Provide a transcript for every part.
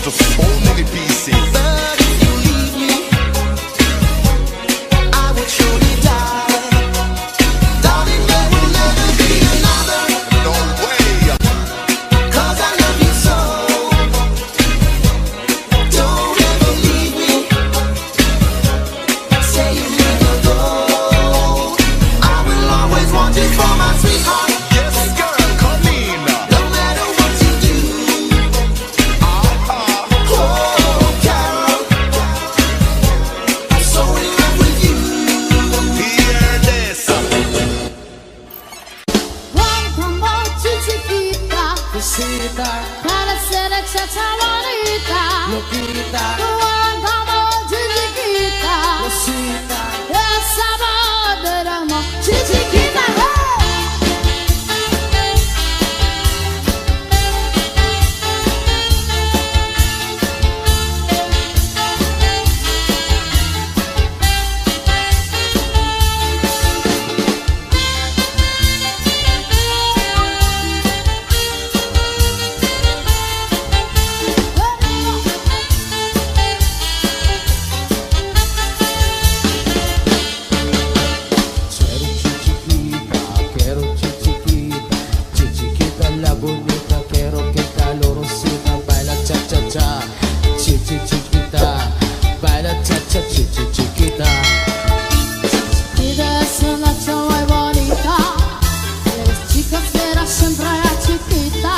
to so many pieces. But if you leave me, I would surely die. Darling, there will never be another. No way. 'Cause I love you so. Don't ever leave me. Say you never go. I will always want you for my sweetheart. Yes, girl, come in. No matter what you do. Oh, Carol, I'm so in love with you. Hear this. Quanta noche chiquita, Cosita, para ser chacha bonita. loquita, Quanta noche chiquita, cosita. esa voz del amor chiquita. Quiero chichiquita, chichiquita la bonita, quiero que calorosita, baila cha cha cha, chichiquita, baila cha cha chichiquita. Chiquita es una chava muy bonita, eres chica será siempre la chiquita.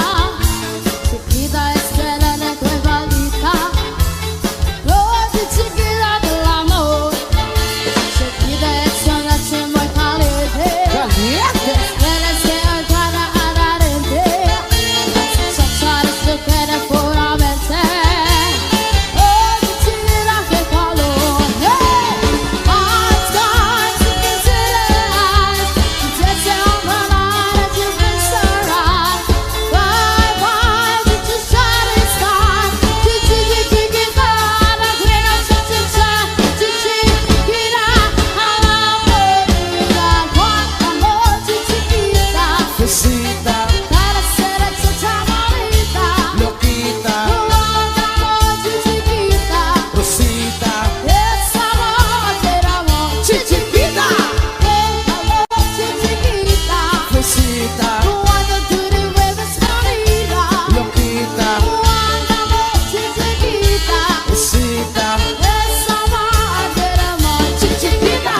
Chiquita es que la neta es maldita, oh chiquita del amor. Chiquita es una chava muy caliente. Caliente. Eres que cara ardiente, sabes que quieres puramente. Oh, chiquita, qué calor. Hot skies, you can see the eyes. You just tell my mind that you've been so right. Why did you shining star? Chiquita, la grena cha-cha-cha. Chiquita, a la bonita. Cuánta noche chiquita, Cosita, para ser chacha bonita. loquita, Cuánta noche chiquita, cosita, esa voz del amor chiquita. Cuánta noche chiquita, cosita, cuando tú te vuelves bonita. loquita, Cuánta noche chiquita, cosita. esa voz del amor chiquita.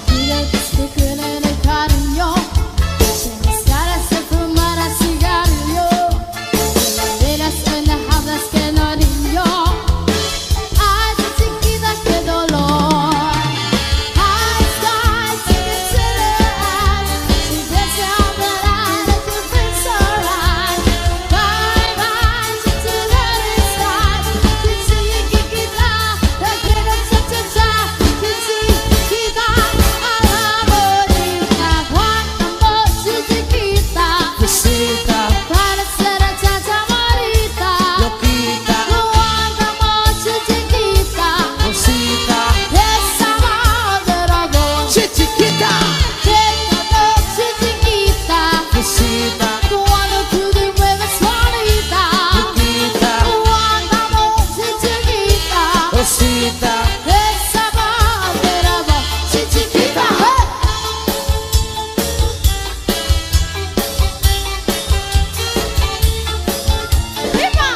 Dile que estoy queriendo el cariño, sin estar a fumar a cigarrillo, sin las velas en las hablas que no niño. Ay, chiquita, qué dolor. High skies, you can see the eyes. She gets out the light that you feel so right. Bye bye, she's a very sky. Chiquita, la quiero cha-cha-cha. Chiquita, a la bonita. Cuánta noche chiquita, Cosita, para ser chacha bonita. loquita, Cuánta noche chiquita, cosita, esa voz del amor chichiquita, Esta noche chiquita, cosita, cuando tú te mueves bonita. loquita, Cuánta noche chiquita, cosita. esa voz del amor chiquita. ¡Viva!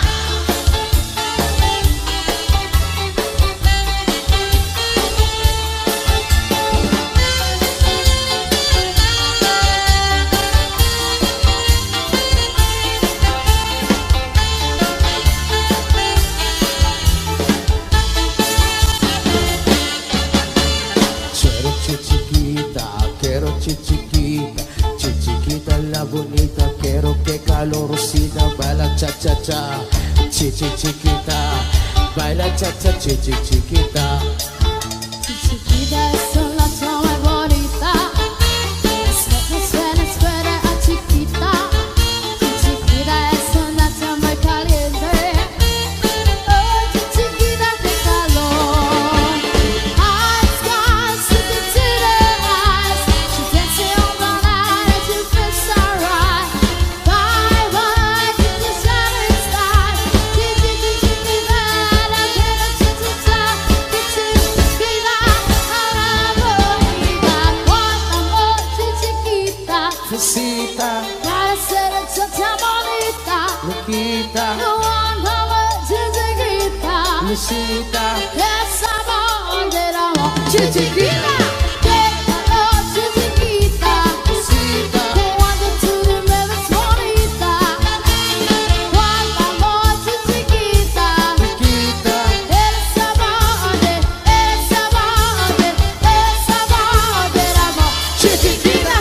Quiero chichiquita, chichiquita la bonita, quiero que calorosita, baila cha cha cha, chichiquita, baila cha cha cha. chiquita. Chiquita es la toma bonita. Me suena a chiquita. Chiquita es una toma caliente. Oh, chiquita de calor. Eyes gone, slipping to the eyes. She's dancing all the night and she feels so right. Bye bye, the shining stars. Chiquita, la quiero chiquita. Chiquita, Fusita, para ser tanta bonita, Luquita, no one chiquita, Lucita, esa bandera, chiquita, chiquita, Fusita, cuando tú me ves bonita, cuando amor chiquita, Luquita, esa bandera, amor, chiquita,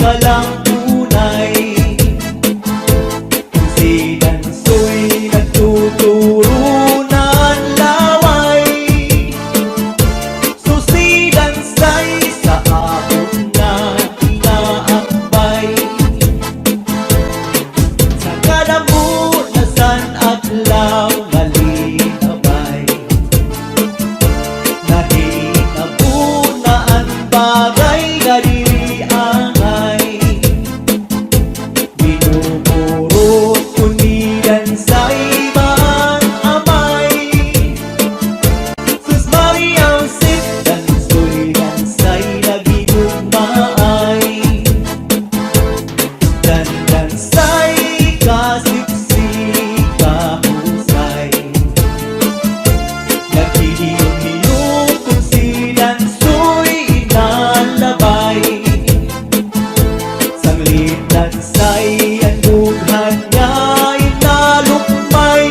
ka lang tunay. Kung si Dansoy nagtuturo ng laway, so si Dansay sa akong na inaakbay. Sa kadamunasan at law malinabay, nahinabunan bagay na diri angay. Binuburo ko ni Dansay man amay. Sus Mariang Sid Dansoy Dansay lagi gugmaay. Dansay kasiksi kahusay, naghihiyong-hiyong kung si Dansoy inalabay. Sanglit Dansay ang bughan niya inalukmay,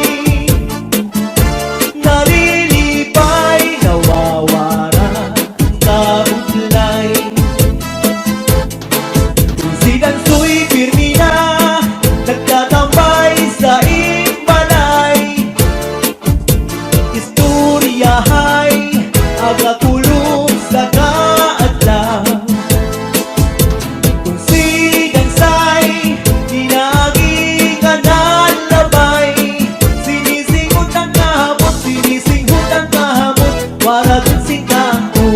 narilipay nawawara ang kauglay. Kung si Dansoy pirmi na nagtatambay sa imbalay, istoryahay agakulong sa kaadlaw. Kung si Dansay dinagi ka nalabay, sinisinghot ang kahamot, sinisinghot ang kahamot, wala dun singkaho.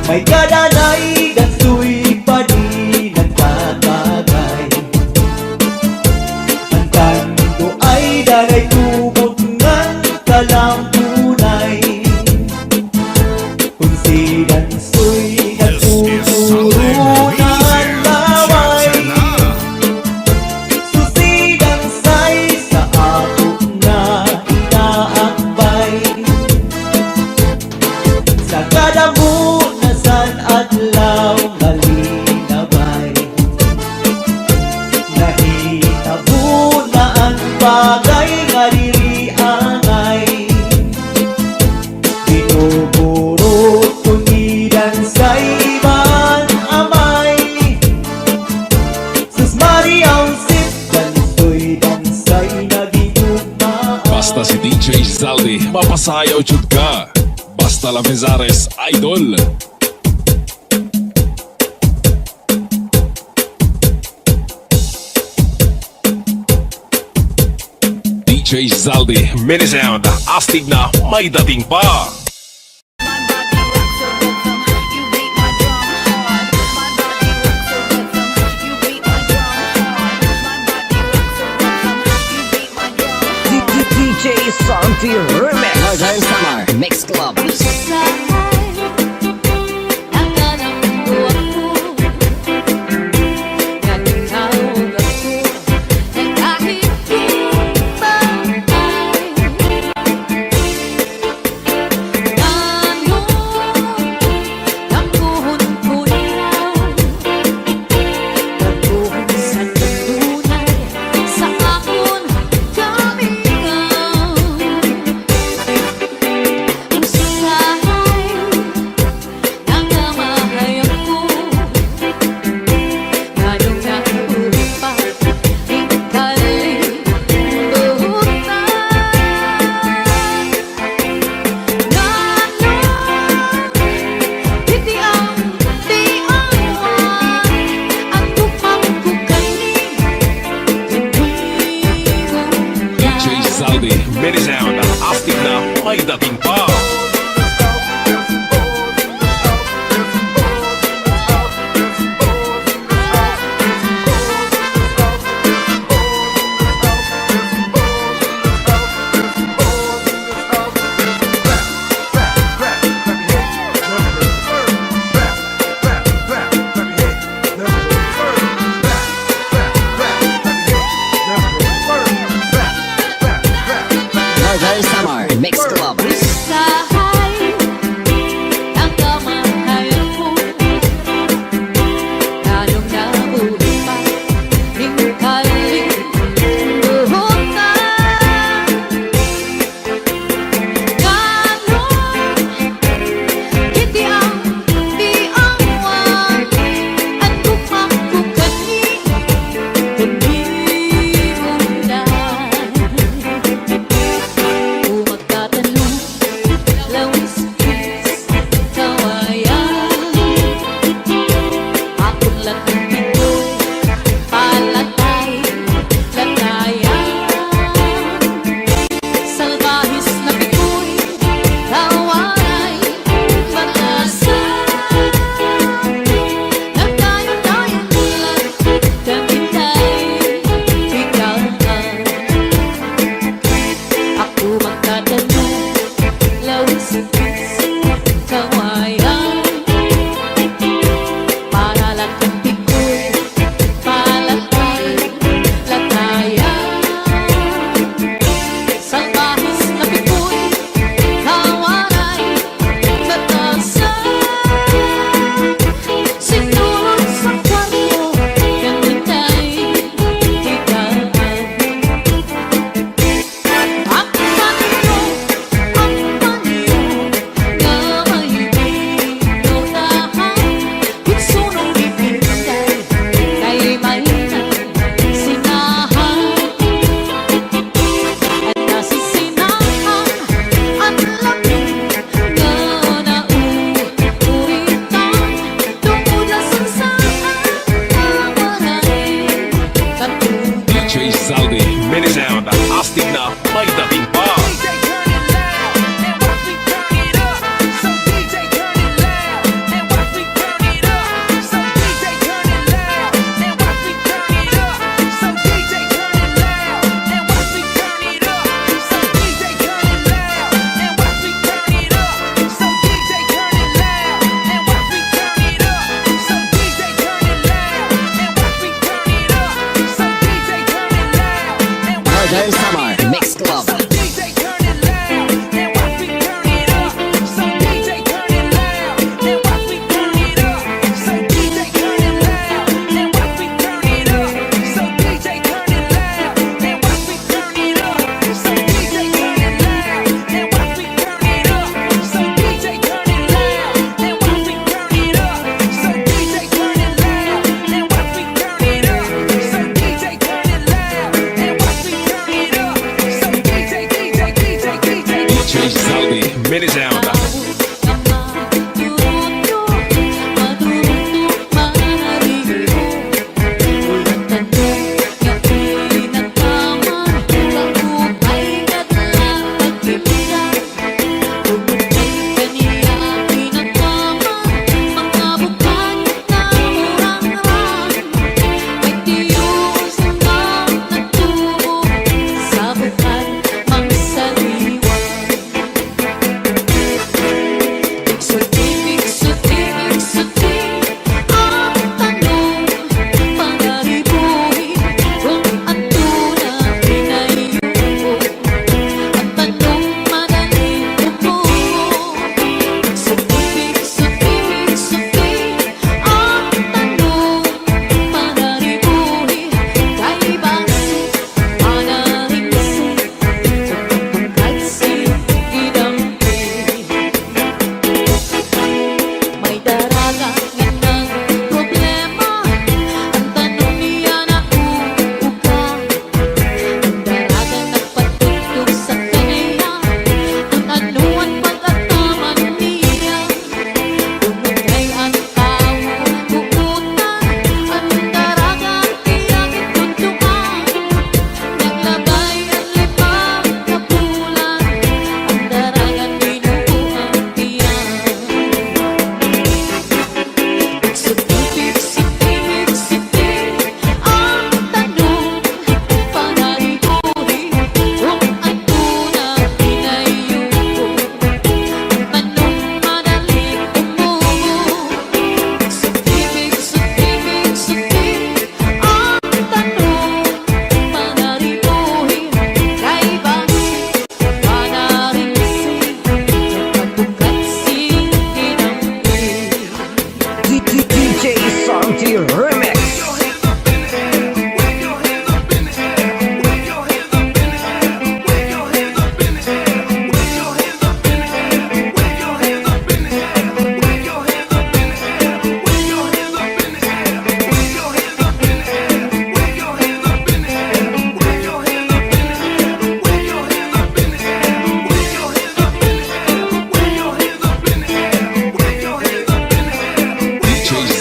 May kadanay Dansoy pa di nagtatagay. Ang kanto ay danay tubog ngan kalang tunay. Kung si Dansoy This is something nagtuturo we ng laway, so si Dansay sa ako na inaakbay. Sa kadamunasan at law malinabay, nahitabo na ang bagay nga diri angay. Binuburo ko ni Dansay man amay. Sus Mariang Sid Dansoy Dansay naging ugmaan. Basta si DJ Zaldi, mapasayaw jud ka. Basta la Vezares, idol. DJ Zaldi, mini sound, astig na may dating pa. DJ Santi Remix. Northern Summer Mix Club. Mini sound, astig na may dating pa. Northern Summer Mix Club. Modern Summer Mix Club. DJ turn it loud, then watch me turn it up. So DJ turn it loud, then watch me turn it up. So DJ turn it loud, then watch me turn it up. So DJ turn it loud, then watch me turn it up. So DJ turn it loud, then watch me turn it up. So DJ turn it loud, then watch me turn it up. So DJ turn it loud, then watch me turn it up. So DJ turn it loud, then watch me turn it up. So DJ Zaldi, mini sound.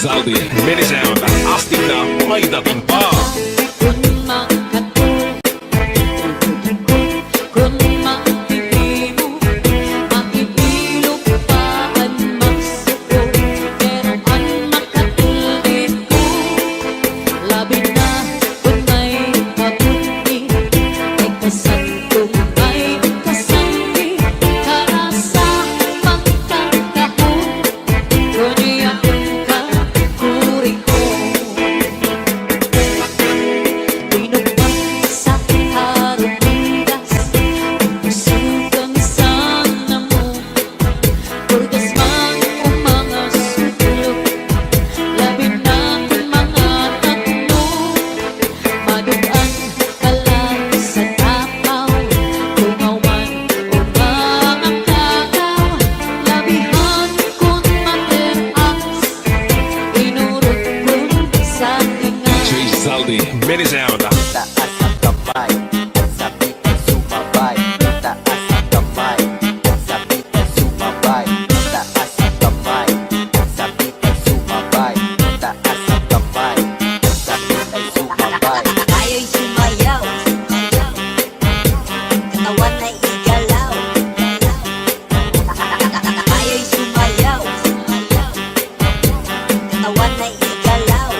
Zaldi, mini sound. Astig na may dating pa. Mini sound. Taas ang kamay, at sabit ay sumabay. Taas ang kamay, at sabit ay sumabay. Taas ang kamay, at sabit ay sumabay. Taas ang kamay, at sabit ay sumabay. Tayo'y sumayaw, katawan ay igalaw. Tayo'y sumayaw, katawan ay igalaw.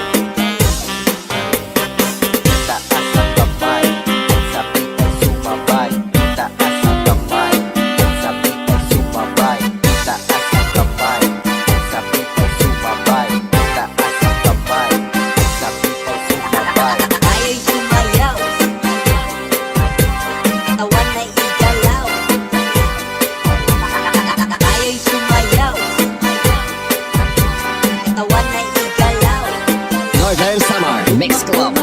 Mix Club.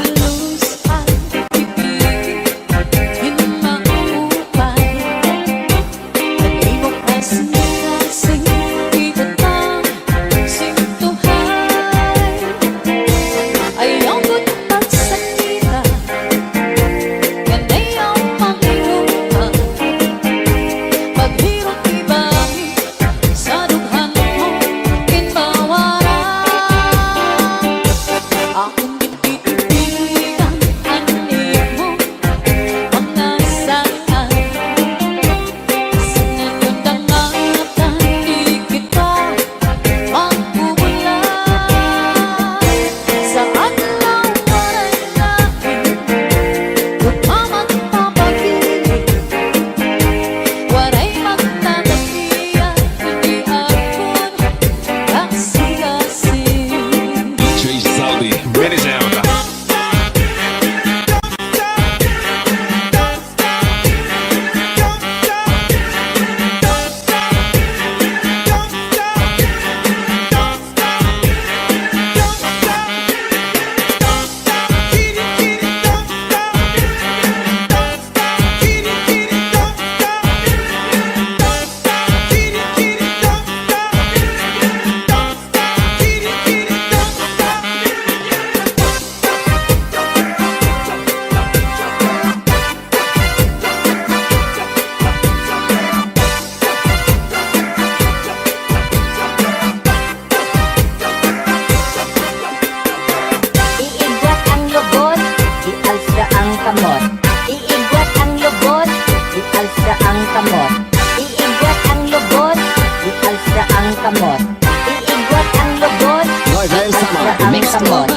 Mix Club.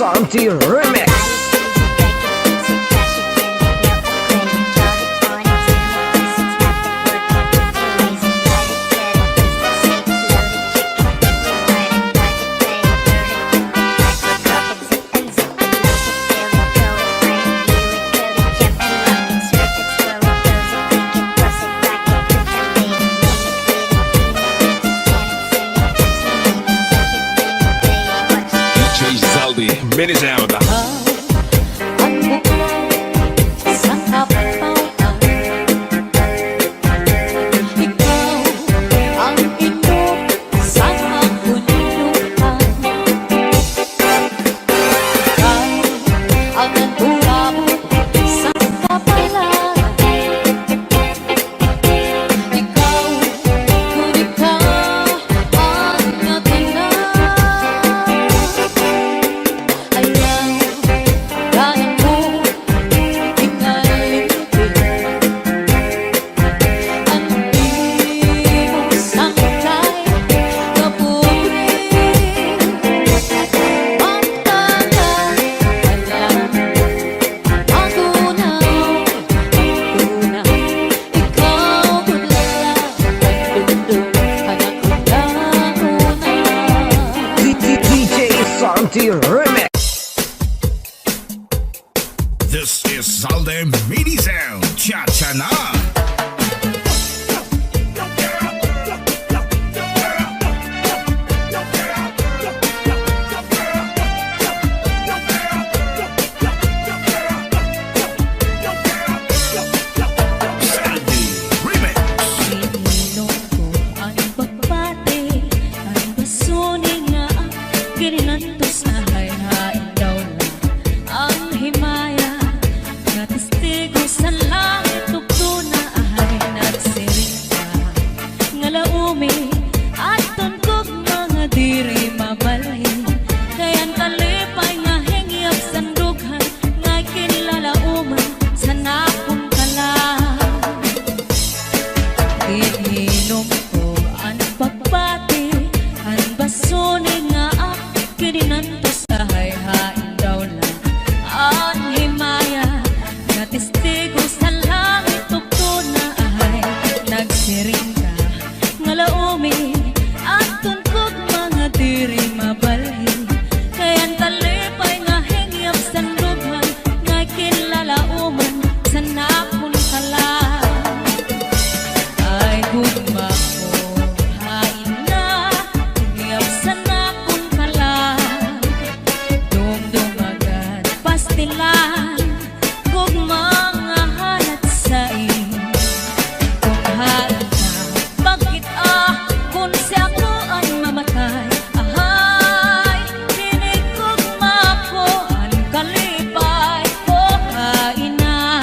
Santi Remix. Mini sound. Remix. This is Zalde Mini Sound. Cha-cha-na. pastilan kung mga halat sa bakit kung si ako ay mamatay ahay tinigugma ko ang kalipay ko kainan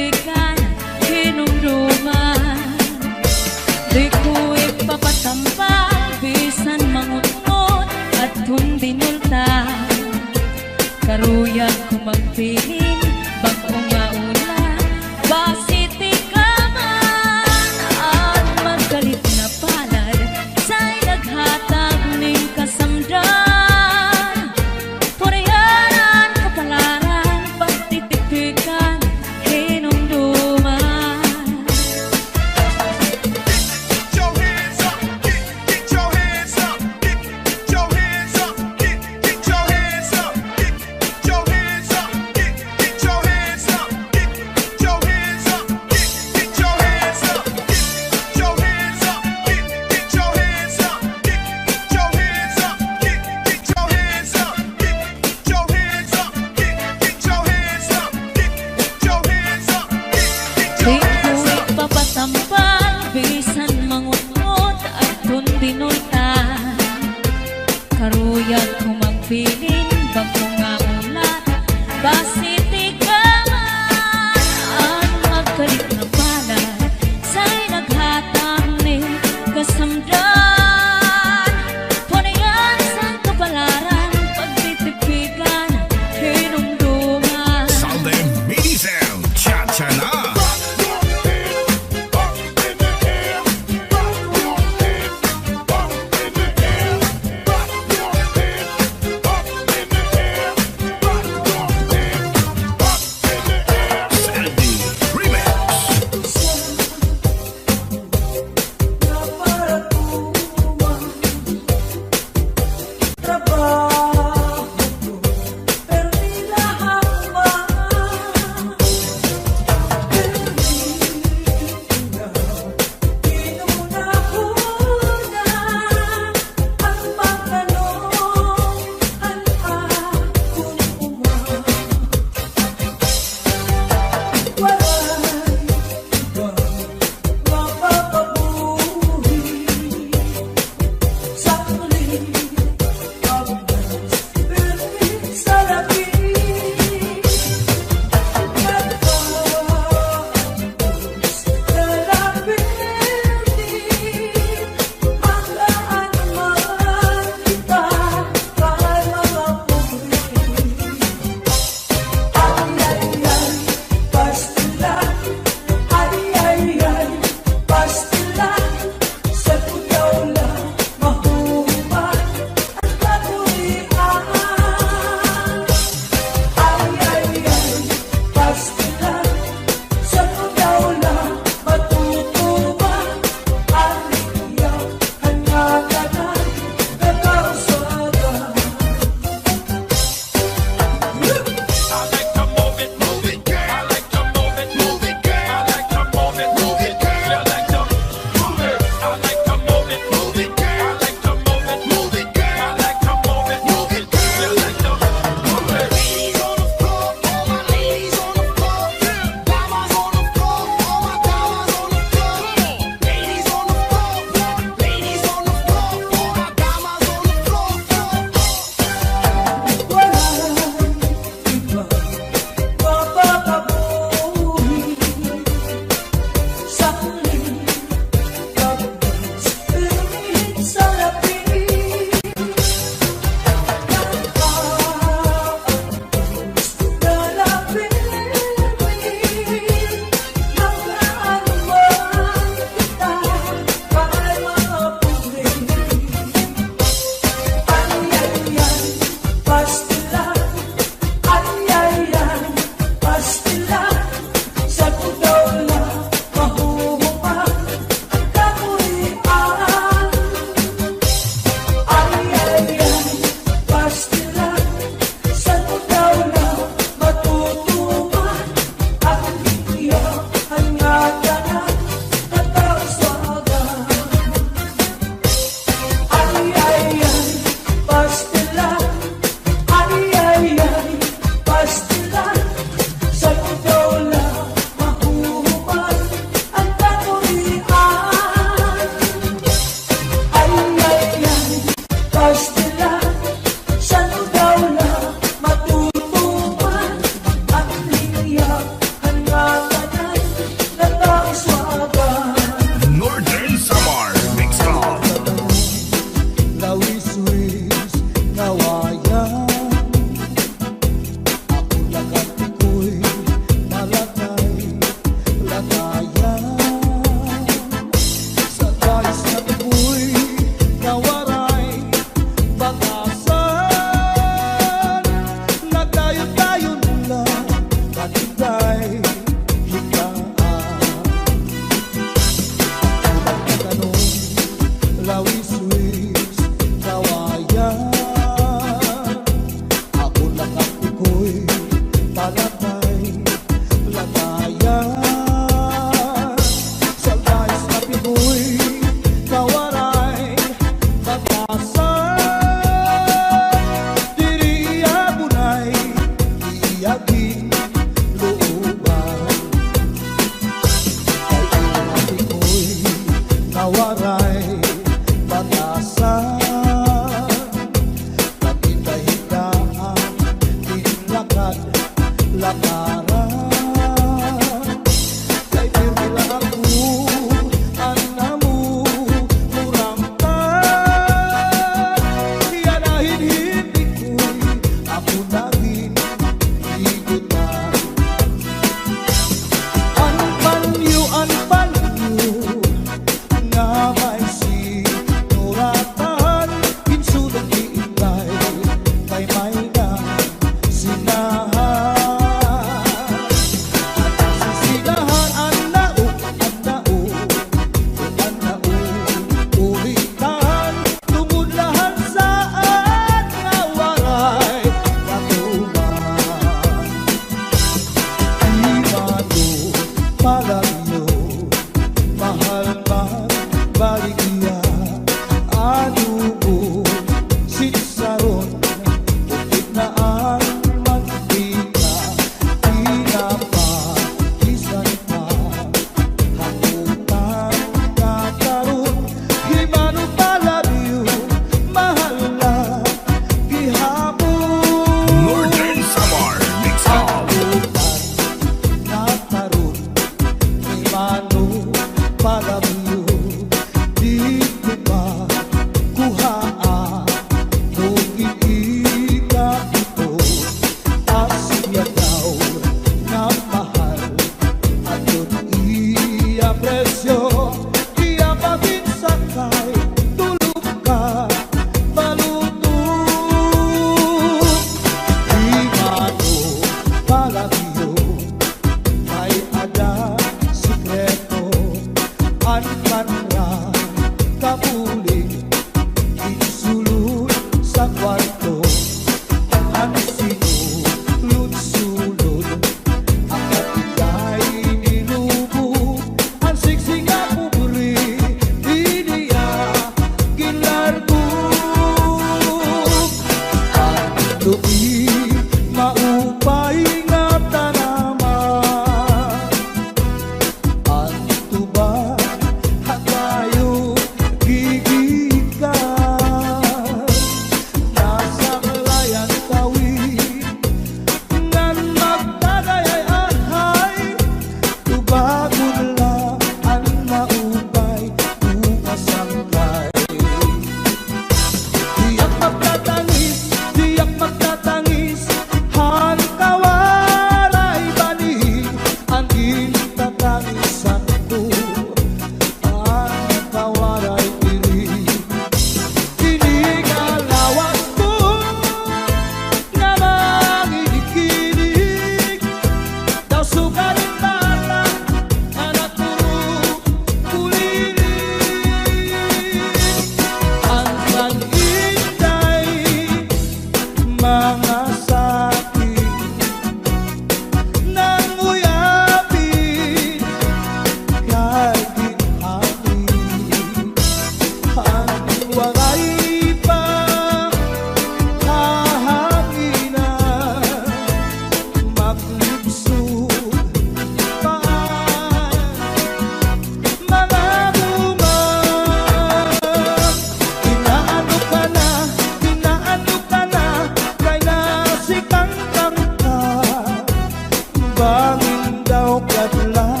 bangin daw kadlaw